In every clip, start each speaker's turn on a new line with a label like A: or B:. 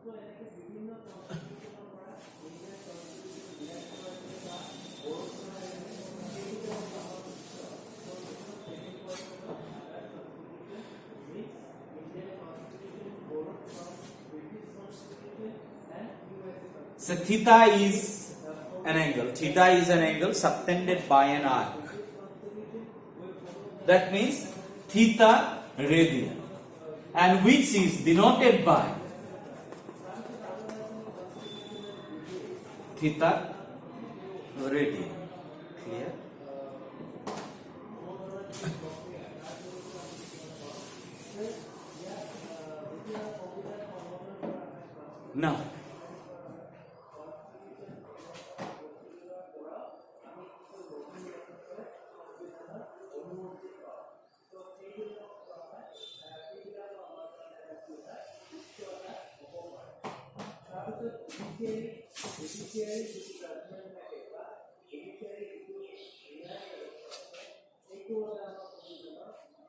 A: So theta is an angle. Theta is an angle subtended by an arc. That means theta radian, and which is denoted by theta radian. Clear? Now,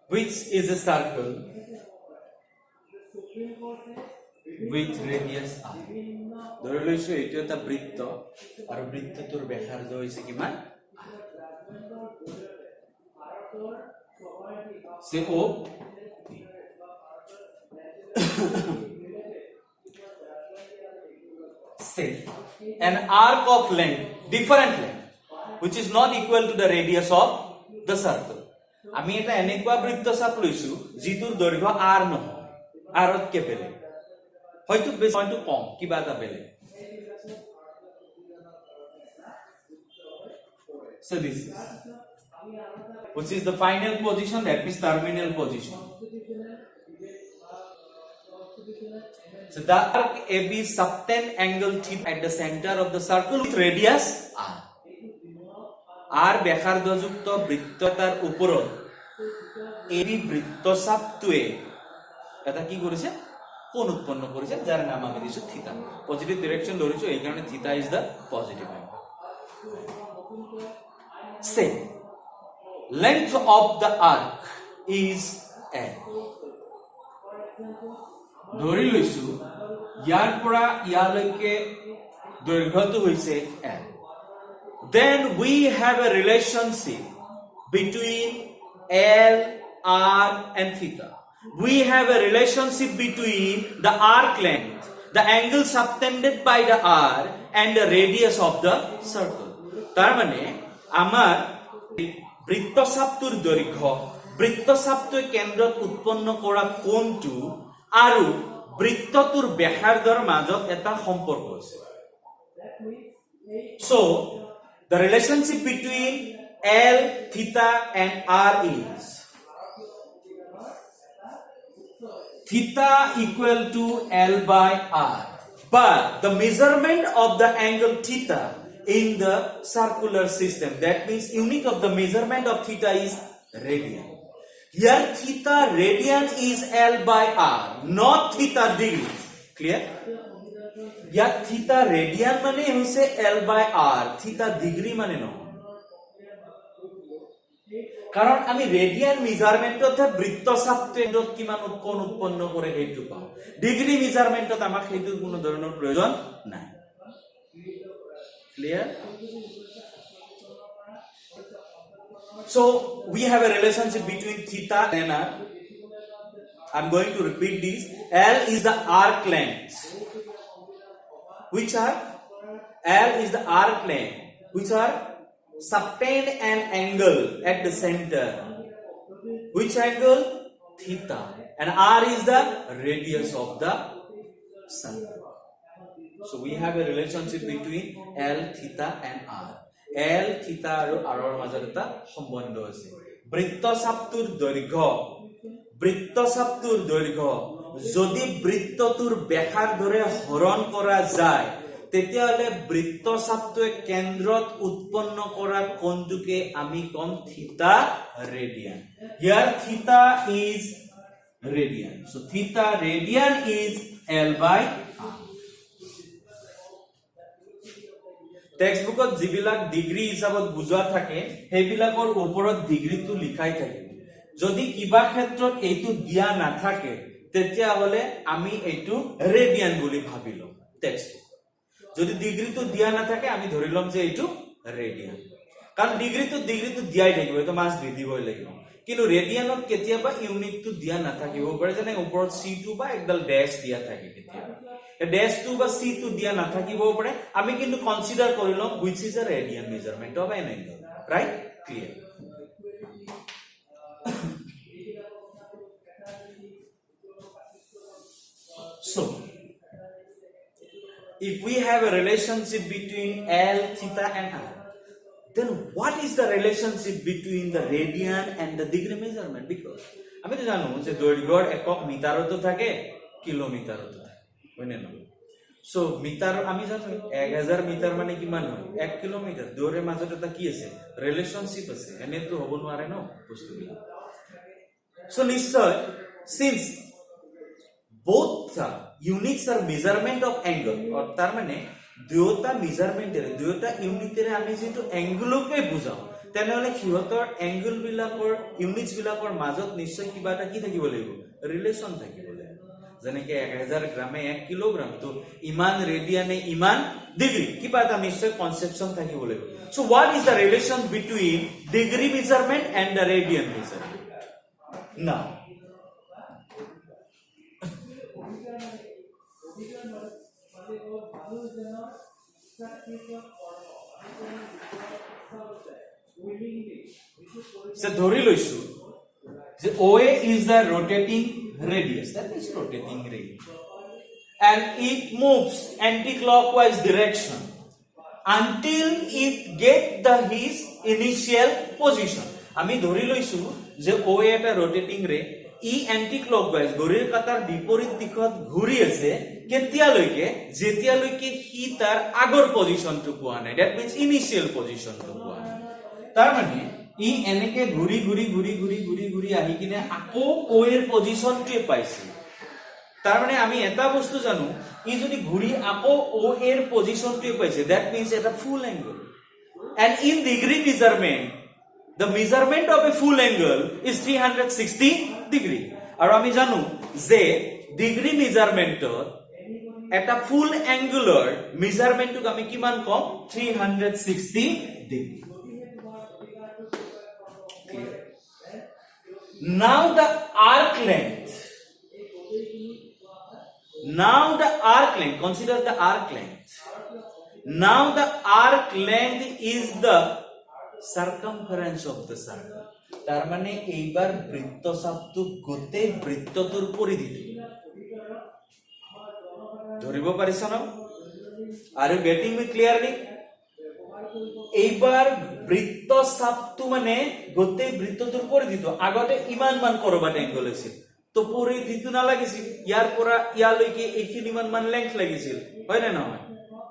A: which is a circle with radius r. ধৰি লৈছো এইটো এটা বৃত্ত আৰু বৃত্তটোৰ ব্যাসাৰ্ধ হৈছে কিমান CO. Say an arc of length, different length, which is not equal to the radius of the circle. আমি এটা এনেকুৱা বৃত্তচাপ লৈছো যিটোৰ দৈৰ্ঘ্য r নহয়, r তকে বেলেগ, হয়তো বেছি হয়তো কম, কিবা এটা বেলেগ. So this is, which is the final position, that means terminal position. So the arc AB subtend angle theta at the center of the circle with radius r. R ব্যাসার্ধযুক্ত বৃত্তটার উপৰত AB বৃত্তচাপটোৱে এটা কি কৰিছে, কোণ উৎপন্ন কৰিছে, যাৰ নাম আমি দিছো থিতা. পজিটিভ ডাইৰেকশন ধৰিছো, এই কাৰণে theta is the positive angle. Say length of the arc is L. ধৰি লৈছো ইয়াৰ পৰা ইয়ালৈকে দৈৰ্ঘ্যটো হৈছে L. Then we have a relationship between L, R and theta. We have a relationship between the arc length, the angle subtended by the R and the radius of the circle. তার মানে আমার বৃত্তচাপটোৰ দৈৰ্ঘ্য, বৃত্তচাপটোৱে কেন্দ্ৰত উৎপন্ন কৰা কোণটো আৰু বৃত্তটোৰ ব্যাসাৰ্ধৰ মাজত এটা সম্পৰ্ক আছে. So the relationship between L, theta and R is theta equal to L by R. But the measurement of the angle theta in the circular system, that means unit of the measurement of theta is radian. Here theta radian is L by R, not theta degree. Clear? Here theta radian মানে হৈছে L by R, theta degree মানে নহয়. কারণ আমি radian মেজারমেন্টত বৃত্তচাপটো কিমান কোণ উৎপন্ন কৰে সেইটো পাওঁ, ডিগ্ৰী মেজারমেন্টত আমাক সেইটোৰ কোনো ধৰণৰ প্ৰয়োজন নাই. Clear? So we have a relationship between theta and R. I'm going to repeat this. L is the arc length. Which are? L is the arc length, which are subtend an angle at the center. Which angle? Theta. And R is the radius of the circle. So we have a relationship between L, theta and R. L, theta আৰু R ৰ মাজত এটা সম্বন্ধ আছে. বৃত্তচাপটোৰ দৈৰ্ঘ্য যদি বৃত্তটোৰ ব্যাসাৰ্ধৰে হৰণ কৰা যায়, তেতিয়াহলে বৃত্তচাপটোৱে কেন্দ্ৰত উৎপন্ন কৰা কোণটোকে আমি কম থিতা radian. Here theta is radian. So theta radian is L by R. টেক্সটবুকত যিবিলাক ডিগ্ৰী হিচাপত বুজোৱা থাকে সেইবিলাকৰ ওপৰত ডিগ্ৰীটো লিখাই থাকে. যদি কিবা ক্ষেত্ৰত এইটো দিয়া নাথাকে তেতিয়া হলে আমি এইটো রেডিয়ান বুলি ভাবিলো টেক্সট যদি ডিগ্ৰীটো দিয়া না থাকে আমি ধৰি লম যে এইটো রেডিয়ান কাৰণ ডিগ্ৰীটো দিয়াই থাকিব এটো মাছ দি দিবই লাগিব কিন্তু রেডিয়ানত কেতিয়াবা ইউনিটটো দিয়া না থাকিব পাৰে যেনে ওপৰত c2 বা একডাল ড্যাশ দিয়া থাকে কেতিয়াবা ড্যাশ 2 বা c2 দিয়া না থাকিব পাৰে আমি কিন্তু কনসিডাৰ কৰি লম which is a radian measurement of an angle right clear so if we have a relationship between L, theta and R, then what is the relationship between the radian and the degree measurement? Because আমি তো জানো যে দৈর্ঘ্যৰ একক মিটাৰতো থাকে কিলোমিটাৰতো থাকে হয়নে নহয় so metre আমি জানো 1000 মিটাৰ মানে কিমান হয় 1 কিলোমিটাৰ দুৰে মাজত এটা কি আছে ৰিলেশনশিপ আছে এনেটো হ'ব নোৱাৰে ন বস্তুবিলাক সো নিশ্চয় since both the units are measurement of angle or তার মানে দুয়োটা মেজারমেন্টের দুয়োটা ইউনিটেৰে আমি যেটো অ্যাঙ্গলকে বুজাও তেনেহলে কিহতৰ অ্যাঙ্গল বিলাকৰ ইউনিটস বিলাকৰ মাজত নিশ্চয় কিবা এটা কি থাকিব লাগিব ৰিলেশন থাকিব লাগিব যেনেকে 1000 গ্ৰামে 1 কিলোগ্ৰাম তো ইমান ৰেডিয়ানে ইমান ডিগ্ৰী কিবা এটা নিশ্চয় কনসেপশন থাকিব লাগিব so what is the relation between degree measurement and the radian measurement now So ধৰি লৈছো যে OA is the rotating radius that is rotating radius and it moves anti-clockwise direction until it get his initial position আমি ধৰি লৈছো যে OA এটা rotating ray ই anti clockwise ঘড়ীৰ কাটাৰ বিপৰীত দিশত ঘূৰি আছে কেতিয়ালৈকে যেতিয়ালৈকে হি তাৰ আগৰ পজিশনটো পোৱা নাই দ্যাট মিন্স ইনিশিয়াল পজিশনটো পোৱা নাই তাৰ মানে ই এনেকে ঘূৰি আহি কিনে আকৌ ও এৰ পজিশনটোৱে পাইছে তাৰ মানে আমি এটা বস্তু জানো ই যদি ঘূৰি আকৌ ও এৰ পজিশনটোৱে পাইছে দ্যাট মিন্স এটা ফুল angle and in degree measurement the measurement of a full angle is 360 degree আৰু আমি জানো যে ডিগ্ৰী মেজারমেন্টৰ এটা ফুল অ্যাঙ্গুলাৰ মেজারমেন্টক আমি কিমান কম 360 degree now the arc length consider the arc length now the arc length is the circumference of the circle তার মানে এইবার বৃত্তচাপটো গতে বৃত্তটোৰ পৰিধিটো ধৰিব পাৰিছা ন are you getting me clearly এইবার বৃত্তচাপটো মানে গতে বৃত্তটোৰ পৰিধিটো আগতে ইমান মান কৰবাত অ্যাঙ্গল আছিল তো পৰিধিটো না লাগিছিল ইয়াৰ পৰা ইয়ালৈকে এইখিনি মান লেংথ লাগিছিল হয় না নহয়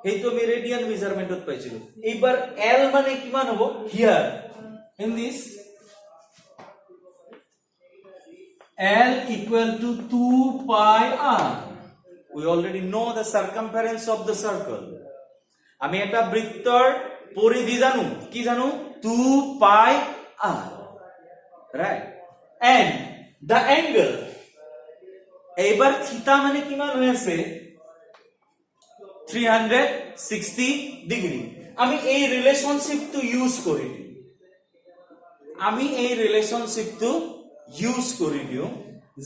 A: এইটো আমি ৰেডিয়ান মেজারমেন্টত পাইছিলো এইবার L মানে কিমান হ'ব হিয়াৰ in this L equal to 2 pi r we already know the circumference of the circle আমি এটা বৃত্তৰ পরিধি জানো কি জানো 2 pi r right and the angle এইবার থিটা মানে কিমান হৈ আছে 360 ডিগ্রি আমি এই রিলেশনশিপটো ইউজ কৰি দিম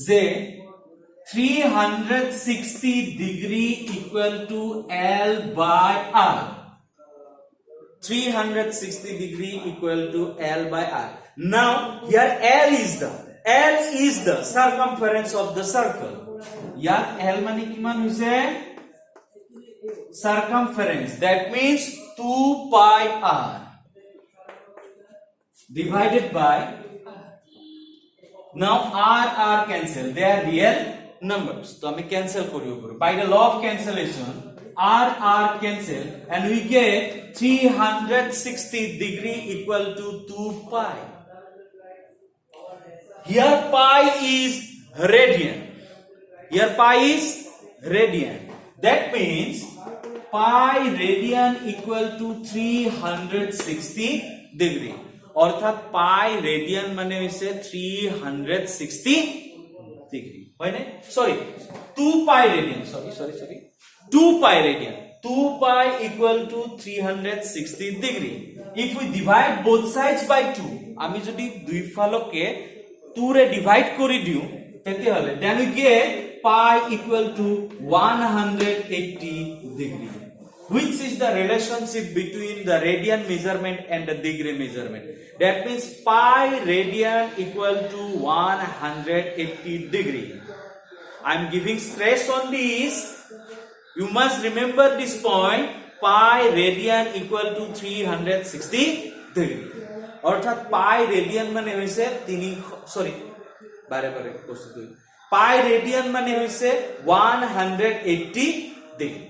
A: যে 360 degree equal to L by R 360 degree equal to L by R now here L is the circumference of the circle here L mane kiman hoise circumference that means 2 pi r divided by now r cancel they are real numbers so ami cancel koribo by the law of cancellation r cancel and we get 360 degree equal to 2 pi here pi is radian that means pi radian equal to 360 degree অর্থাৎ pi radian মানে হইছে 360 degree হয় নে sorry 2 pi radian sorry 2 pi radian 2 pi equal to 360 degree if we divide both sides by 2 আমি যদি দুই ফালকে 2 রে divide কৰি দিও তেতি হলে then we get pi equal to 180 degree which is the relationship between the radian measurement and the degree measurement. That means pi radian equal to 180 degree. I am giving stress on this. You must remember this point. Pi radian equal to 360 degree. অর্থাৎ pi radian মানে হইছে 3 বারে প্রস্তুত হই pi radian মানে হইছে 180 degree.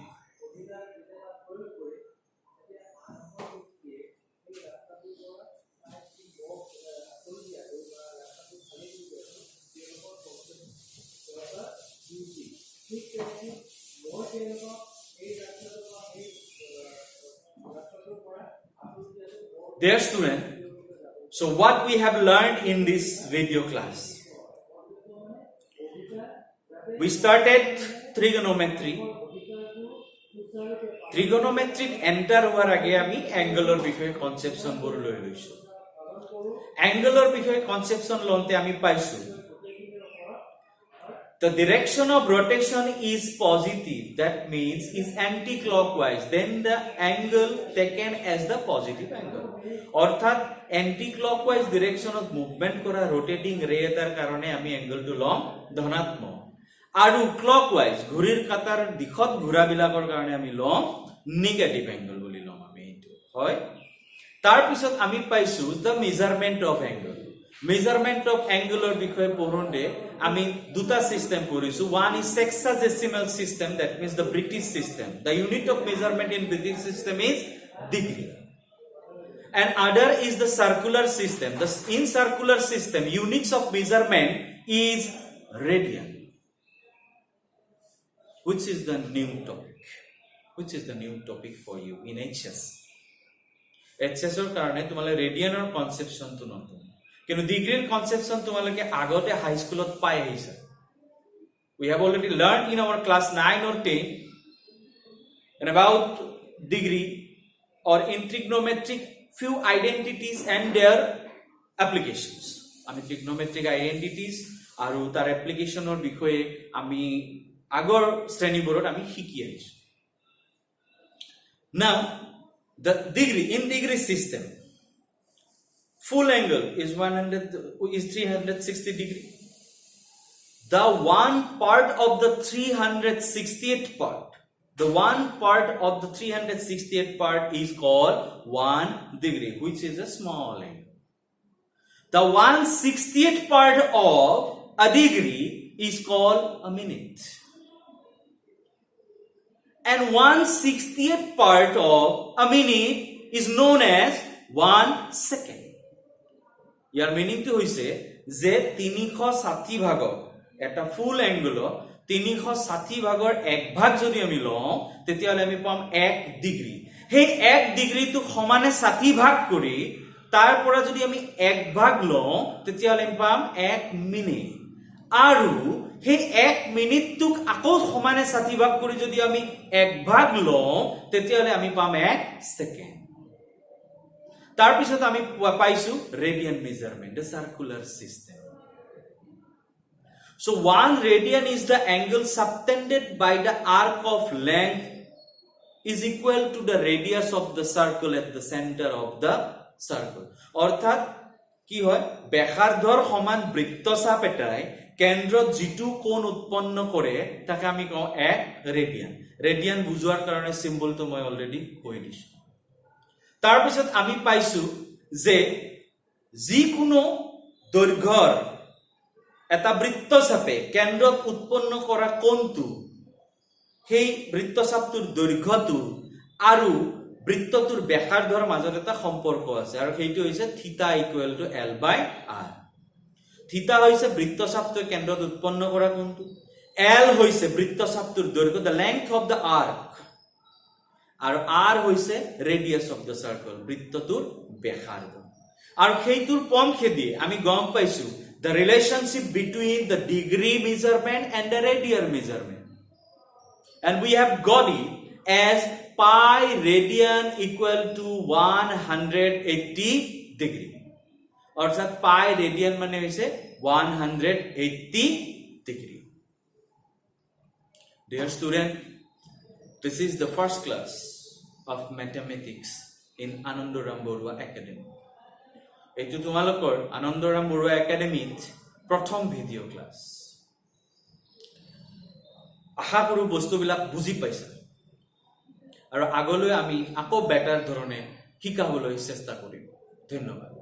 A: Dear student, so what we have learned in this video class? We started trigonometry. Trigonometric enter hoar age ami angular bishoye conception bor loi loisu. Angular bishoye conception lonte ami paisu. The direction of rotation is positive, that means is anti-clockwise, then the angle taken as the positive angle. অর্থাৎ anti-clockwise direction of movement kora rotating ray etar karone ami angle to lom ধনাত্মক আৰু clockwise ঘুৰিৰ কাটাৰ দিশত ঘুৰা বিলাকৰ কাৰণে আমি লম নেগেটিভ angle বুলি লম আমি এটো হয় তাৰ পিছত আমি পাইছো the measurement of angle. Measurement of angular বিষয়ে পঢ়োঁতে আমি দুটা সিস্টেম কৰিছো. One is sexagesimal system, that means the British system. The unit of measurement in British system is degree. And other is the circular system. In circular system, units of measurement is radian. Which is the new topic? Which is the new topic for you in HS? HS or karone tumale radian or conception to notun. কিন্তু ডিগ্ৰীৰ conception তোমালোকে আগতে high স্কুলত পাই আহিছা. We have already learned in our class 9 or 10 and about degree or in trigonometric few identities and their applications. আমি trigonometric identities আৰু তাৰ applicationৰ বিষয়ে আমি আগৰ শ্ৰেণীবোৰত আমি শিকি আহিছো. Now the degree in degree system, full angle is 360 degree. The one part of the 368th part, the one part of the 368th part is called 1 degree, which is a small angle. The 160th part of a degree is called a minute. And 160th part of a minute is known as 1 second. ইয়াৰ মিনিংটো হৈছে যে 360 ভাগৰ এটা ফুল angle 360 ভাগৰ এক ভাগ যদি আমি লওঁ তেতিয়ালে আমি পাম 1 ডিগ্ৰী. সেই 1 ডিগ্ৰীটো সমানে 60 ভাগ কৰি তাৰ পৰা যদি আমি 1 ভাগ লওঁ তেতিয়ালে আমি পাম 1 মিনিট. আৰু সেই 1 মিনিটটোক আকৌ সমানে 60 ভাগ কৰি যদি আমি 1 ভাগ লওঁ তেতিয়ালে আমি পাম 1 সেকেন্ড. তাৰ পিছত আমি পাইছো radian measurement, the circular system. So 1 radian is the angle subtended by the arc of length is equal to the radius of the circle at the center of the circle. অর্থাৎ কি হয় ব্যাসাৰ্ধৰ সমান বৃত্তচাপ এটাই কেন্দ্ৰত যেটো কোণ উৎপন্ন কৰে তাকে আমি কওঁ 1 ৰেডিয়ান. ৰেডিয়ান বুজোৱাৰ কাৰণে সিম্বলটো মই অলৰেডি কৈ দিছো. তাৰ পিছত আমি পাইছো যে যিকোনো দৈৰ্ঘ্যৰ এটা বৃত্তচাপে কেন্দ্ৰত উৎপন্ন কৰা কোণটো সেই বৃত্তচাপটোৰ দৈৰ্ঘ্যটো আৰু বৃত্তটোৰ ব্যাসাৰ্ধৰ মাজত এটা সম্পৰ্ক আছে আৰু সেইটো হৈছে theta equal to L by R. Theta হৈছে বৃত্তচাপটোৰ কেন্দ্ৰত উৎপন্ন কৰা কোণটো, L হৈছে বৃত্তচাপটোৰ দৈৰ্ঘ্য, the length of the arc, আৰু R হৈছে radius of the circle, বৃত্তটোৰ ব্যাসাৰ্ধ. আৰু সেইটোৰ পম খেদি আমি গম পাইছো the relationship between the degree measurement and the radian measurement. And we have got it as pi radian equal to 180 degree. অর্থাৎ pi radian মানে হইছে 180 degree. Dear student, this is the first class of mathematics in Anandoram Borua Academy. এইটো তোমালোকৰ আনন্দৰাম বৰুৱা একাডেমীত প্ৰথম ভিডিঅ' class. আশা কৰোঁ বস্তুবিলাক বুজি পাইছা আৰু আগলৈ আমি আকৌ বেটাৰ ধৰণে শিকাবলৈ চেষ্টা কৰিম। ধন্যবাদ।